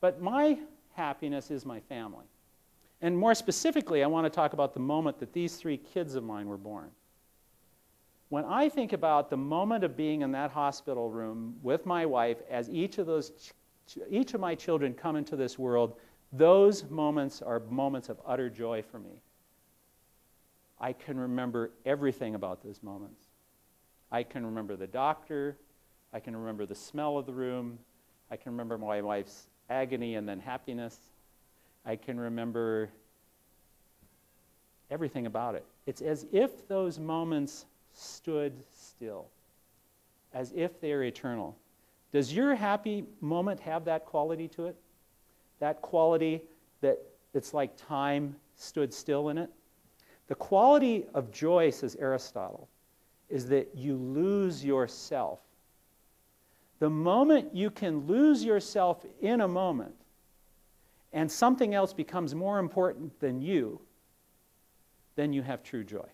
But my happiness is my family. And more specifically, I want to talk about the moment that these 3 kids of mine were born. When I think about the moment of being in that hospital room with my wife as each of my children come into this world, those moments are moments of utter joy for me. I can remember everything about those moments. I can remember the doctor. I can remember the smell of the room. I can remember my wife's agony and then happiness. I can remember everything about it. It's as if those moments stood still, as if they're eternal. Does your happy moment have that quality to it? That quality that it's like time stood still in it? The quality of joy, says Aristotle, is that you lose yourself. The moment you can lose yourself in a moment and something else becomes more important than you, then you have true joy.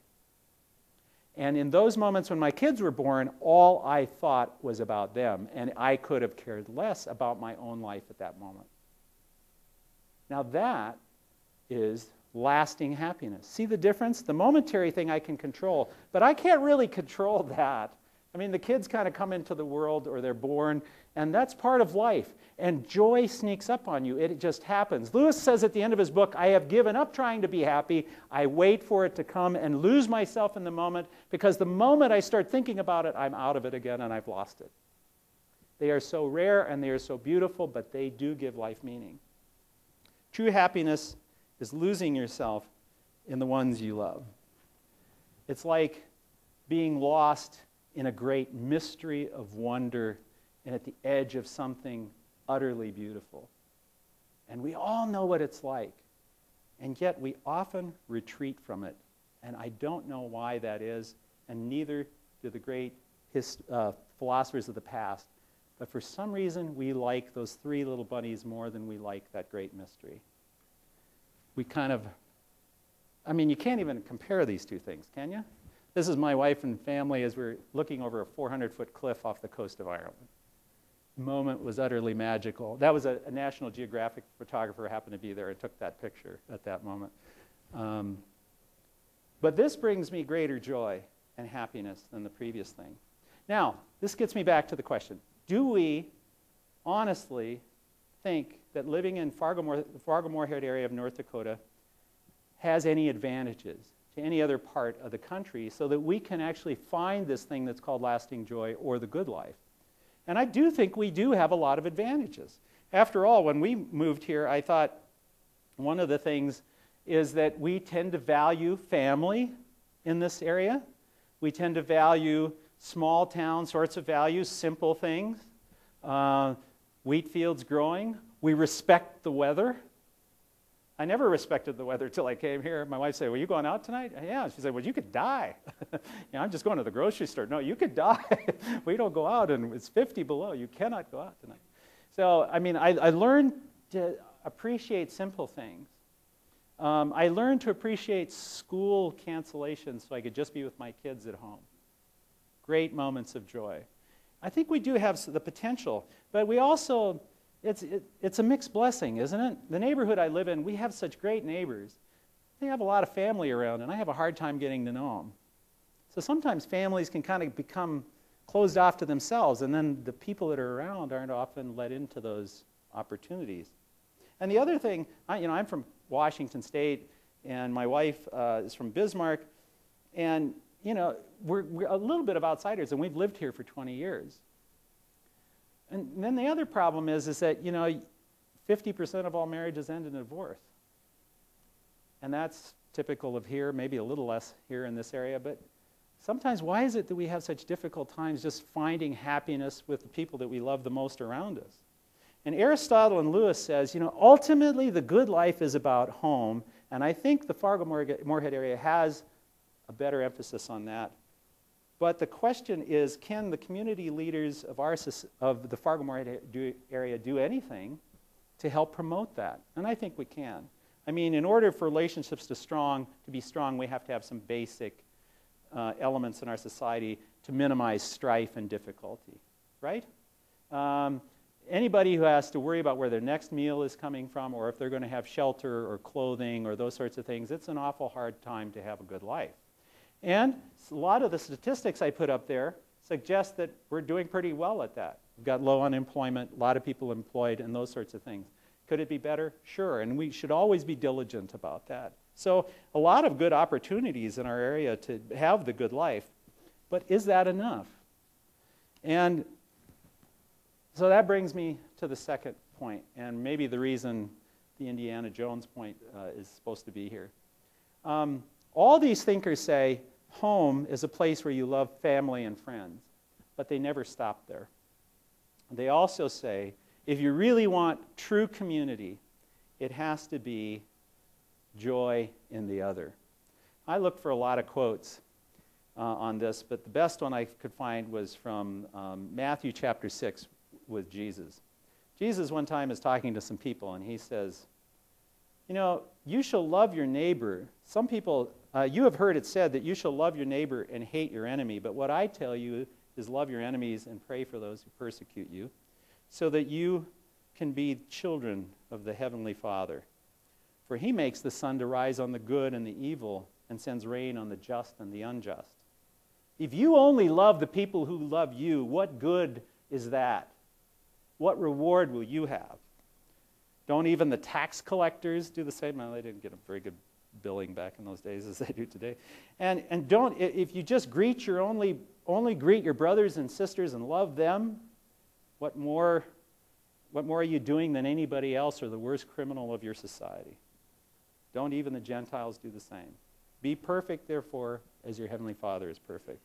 And in those moments when my kids were born, all I thought was about them, and I could have cared less about my own life at that moment. Now that is lasting happiness. See the difference? The momentary thing I can control, but I can't really control that. I mean, the kids kind of come into the world, or they're born, and that's part of life. And joy sneaks up on you. It just happens. Lewis says at the end of his book, I have given up trying to be happy. I wait for it to come and lose myself in the moment, because the moment I start thinking about it, I'm out of it again and I've lost it. They are so rare and they are so beautiful, but they do give life meaning. True happiness is losing yourself in the ones you love. It's like being lost in a great mystery of wonder and at the edge of something utterly beautiful. And we all know what it's like. And yet we often retreat from it. And I don't know why that is, and neither do the great philosophers of the past. But for some reason, we like those 3 little bunnies more than we like that great mystery. We kind of, I mean, you can't even compare these 2 things, can you? This is my wife and family as we're looking over a 400-foot cliff off the coast of Ireland. The moment was utterly magical. That was a National Geographic photographer who happened to be there and took that picture at that moment. But this brings me greater joy and happiness than the previous thing. Now, this gets me back to the question. Do we honestly think that living in the Fargo-Moorhead area of North Dakota has any advantages to any other part of the country so that we can actually find this thing that's called lasting joy or the good life? And I do think we do have a lot of advantages. After all, when we moved here, I thought one of the things is that we tend to value family in this area. We tend to value small town sorts of values, simple things. Wheat fields growing. We respect the weather. I never respected the weather till I came here. My wife said, well, you going out tonight? Yeah. She said, well, you could die. I'm just going to the grocery store. No, you could die. We don't go out, and it's 50 below. You cannot go out tonight. So, I mean, I learned to appreciate simple things. I learned to appreciate school cancellations so I could just be with my kids at home. Great moments of joy. I think we do have the potential, but we also, it's a mixed blessing, isn't it? The neighborhood I live in, we have such great neighbors. They have a lot of family around, and I have a hard time getting to know them. So sometimes families can kind of become closed off to themselves, and then the people that are around aren't often let into those opportunities. And the other thing, I'm from Washington State, and my wife is from Bismarck, and we're a little bit of outsiders, and we've lived here for 20 years. And then the other problem is that 50% of all marriages end in divorce. And that's typical of here, maybe a little less here in this area, but sometimes why is it that we have such difficult times just finding happiness with the people that we love the most around us? And Aristotle and Lewis says, ultimately the good life is about home, and I think the Fargo-Moorhead area has a better emphasis on that. But the question is, can the community leaders of the Fargo-Moorhead area do anything to help promote that? And I think we can. I mean, in order for relationships to be strong, we have to have some basic elements in our society to minimize strife and difficulty, right? anybody who has to worry about where their next meal is coming from or if they're going to have shelter or clothing or those sorts of things, it's an awful hard time to have a good life. And a lot of the statistics I put up there suggest that we're doing pretty well at that. We've got low unemployment, a lot of people employed, and those sorts of things. Could it be better? Sure, and we should always be diligent about that. So a lot of good opportunities in our area to have the good life, but is that enough? And so that brings me to the second point, and maybe the reason the Indiana Jones point is supposed to be here. All these thinkers say home is a place where you love family and friends, but they never stop there. They also say if you really want true community, it has to be joy in the other. I looked for a lot of quotes on this, but the best one I could find was from Matthew chapter 6 with Jesus. Jesus one time is talking to some people, and he says, you know, you shall love your neighbor. Some people, you have heard it said that you shall love your neighbor and hate your enemy, but what I tell you is love your enemies and pray for those who persecute you, so that you can be children of the Heavenly Father. For he makes the sun to rise on the good and the evil and sends rain on the just and the unjust. If you only love the people who love you, what good is that? What reward will you have? Don't even the tax collectors do the same? Well, they didn't get a very good billing back in those days as they do today. And don't, if you just only greet your brothers and sisters and love them, what more are you doing than anybody else or the worst criminal of your society? Don't even the Gentiles do the same. Be perfect, therefore, as your Heavenly Father is perfect.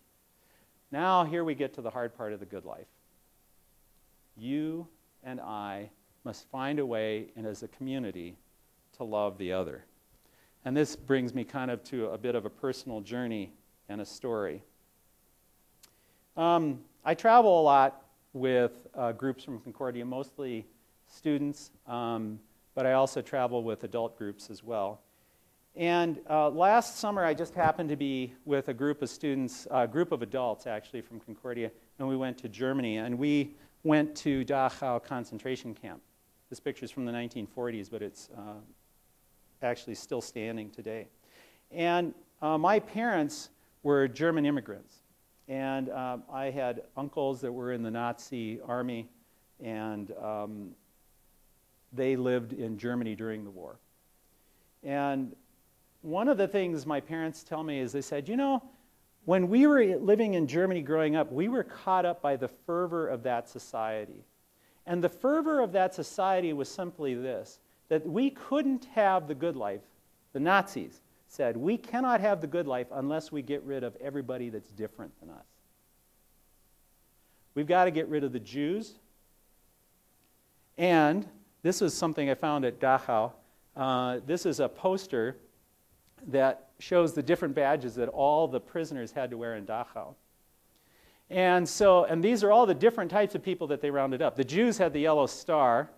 Now, here we get to the hard part of the good life. You and I must find a way, and as a community, to love the other. And this brings me kind of to a bit of a personal journey and a story. I travel a lot with groups from Concordia, mostly students, but I also travel with adult groups as well. And last summer, I just happened to be with a group of students, a group of adults actually from Concordia, and we went to Germany, and we went to Dachau concentration camp. This picture is from the 1940s, but it's actually still standing today. And my parents were German immigrants. And I had uncles that were in the Nazi army, and they lived in Germany during the war. And one of the things my parents tell me is they said, you know, when we were living in Germany growing up, we were caught up by the fervor of that society. And the fervor of that society was simply this, that we couldn't have the good life. The Nazis said, we cannot have the good life unless we get rid of everybody that's different than us. We've got to get rid of the Jews. And this was something I found at Dachau. This is a poster that shows the different badges that all the prisoners had to wear in Dachau. And these are all the different types of people that they rounded up. The Jews had the yellow star,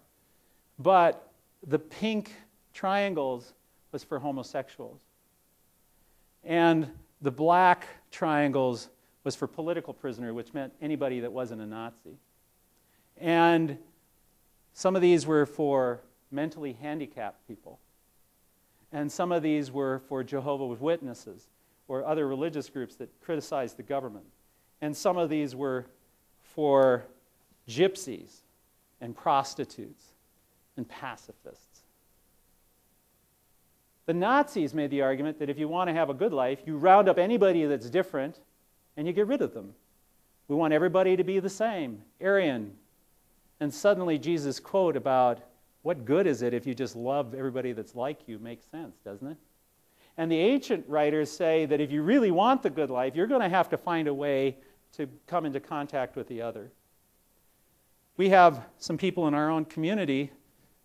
but the pink triangles was for homosexuals. And the black triangles was for political prisoner, which meant anybody that wasn't a Nazi. And some of these were for mentally handicapped people. And some of these were for Jehovah's Witnesses or other religious groups that criticized the government. And some of these were for gypsies and prostitutes and pacifists. The Nazis made the argument that if you want to have a good life, you round up anybody that's different and you get rid of them. We want everybody to be the same, Aryan. And suddenly Jesus' quote about what good is it if you just love everybody that's like you makes sense, doesn't it? And the ancient writers say that if you really want the good life, you're going to have to find a way to come into contact with the other. We have some people in our own community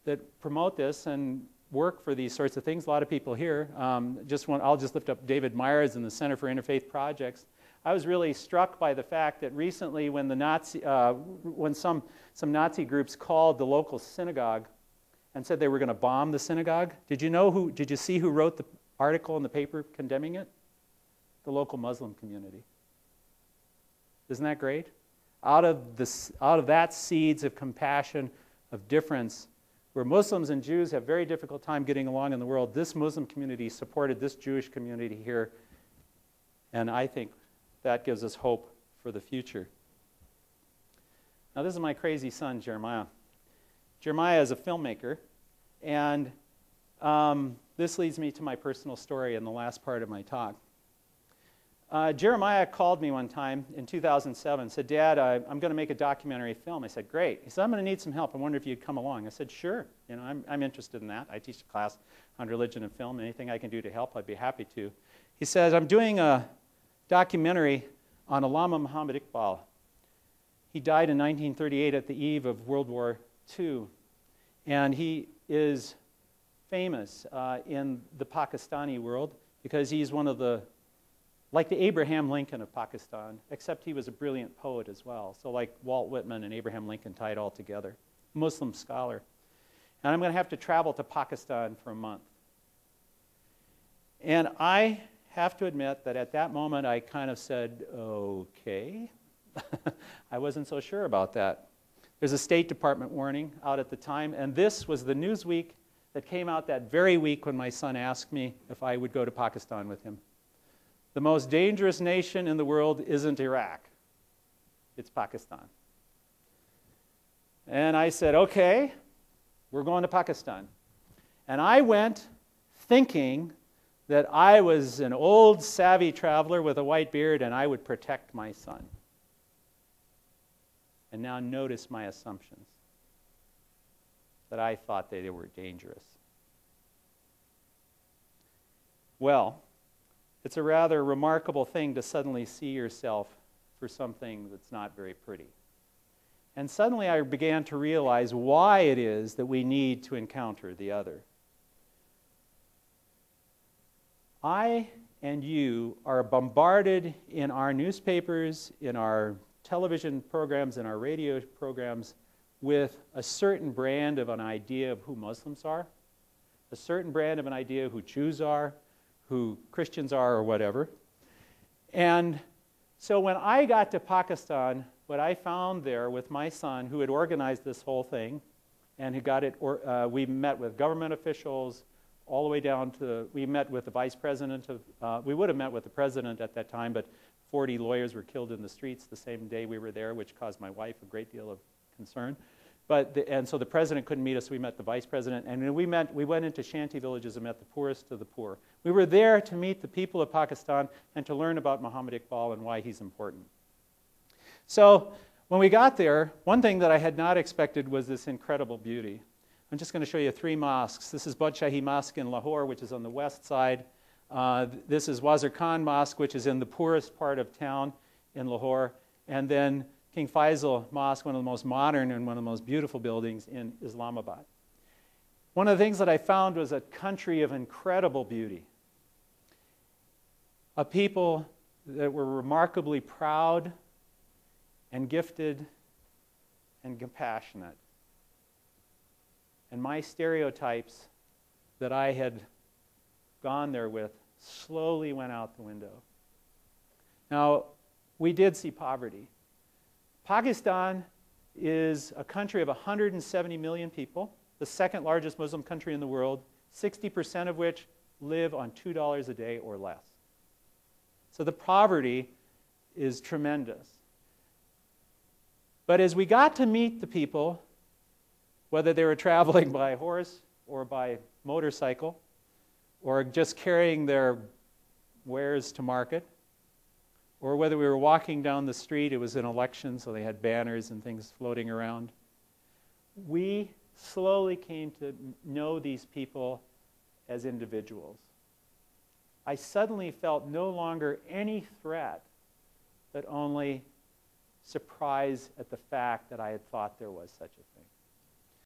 that promote this and work for these sorts of things. A lot of people here. I'll just lift up David Myers in the Center for Interfaith Projects. I was really struck by the fact that recently when some Nazi groups called the local synagogue and said they were going to bomb the synagogue, did you see who wrote the article in the paper condemning it? The local Muslim community. Isn't that great? out of that seeds of compassion, of difference, where Muslims and Jews have very difficult time getting along in the world, this Muslim community supported this Jewish community here, and I think that gives us hope for the future. Now, this is my crazy son, Jeremiah. Jeremiah is a filmmaker, and this leads me to my personal story in the last part of my talk. Jeremiah called me one time in 2007 and said, "Dad, I'm going to make a documentary film." I said, "Great." He said, "I'm going to need some help. I wonder if you'd come along." I said, "Sure. You know, I'm interested in that. I teach a class on religion and film. Anything I can do to help, I'd be happy to." He says, "I'm doing a documentary on Allama Muhammad Iqbal. He died in 1938 at the eve of World War II. And he is famous in the Pakistani world because he's one of the, like the Abraham Lincoln of Pakistan, except he was a brilliant poet as well. So like Walt Whitman and Abraham Lincoln tied all together. Muslim scholar. And I'm going to have to travel to Pakistan for a month. And I have to admit that at that moment I kind of said, okay. I wasn't so sure about that. There's a State Department warning out at the time, and this was the Newsweek that came out that very week when my son asked me if I would go to Pakistan with him. The most dangerous nation in the world isn't Iraq. It's Pakistan. And I said, okay, we're going to Pakistan. And I went thinking that I was an old, savvy traveler with a white beard and I would protect my son. And now notice my assumptions, that I thought they were dangerous. Well, it's a rather remarkable thing to suddenly see yourself for something that's not very pretty. And suddenly I began to realize why it is that we need to encounter the other. I and you are bombarded in our newspapers, in our television programs, in our radio programs, with a certain brand of an idea of who Muslims are, a certain brand of an idea of who Jews are, who Christians are, or whatever. And so when I got to Pakistan, what I found there with my son, who had organized this whole thing, and who got it, we met with government officials, all the way down to, we met with the vice president of, we would have met with the president at that time, but 40 lawyers were killed in the streets the same day we were there, which caused my wife a great deal of concern. And so the president couldn't meet us. We met the vice president, and we went into shanty villages and met the poorest of the poor. We were there to meet the people of Pakistan and to learn about Muhammad Iqbal and why he's important. So when we got there, one thing that I had not expected was this incredible beauty. I'm just going to show you 3 mosques. This is Badshahi Mosque in Lahore, which is on the west side. This is Wazir Khan Mosque, which is in the poorest part of town in Lahore. And then King Faisal Mosque, one of the most modern and one of the most beautiful buildings in Islamabad. One of the things that I found was a country of incredible beauty. A people that were remarkably proud and gifted and compassionate. And my stereotypes that I had gone there with slowly went out the window. Now, we did see poverty. Pakistan is a country of 170 million people, the second largest Muslim country in the world, 60% of which live on $2 a day or less. So the poverty is tremendous. But as we got to meet the people, whether they were traveling by horse or by motorcycle, or just carrying their wares to market, or whether we were walking down the street, it was an election, so they had banners and things floating around. We slowly came to know these people as individuals. I suddenly felt no longer any threat, but only surprise at the fact that I had thought there was such a thing.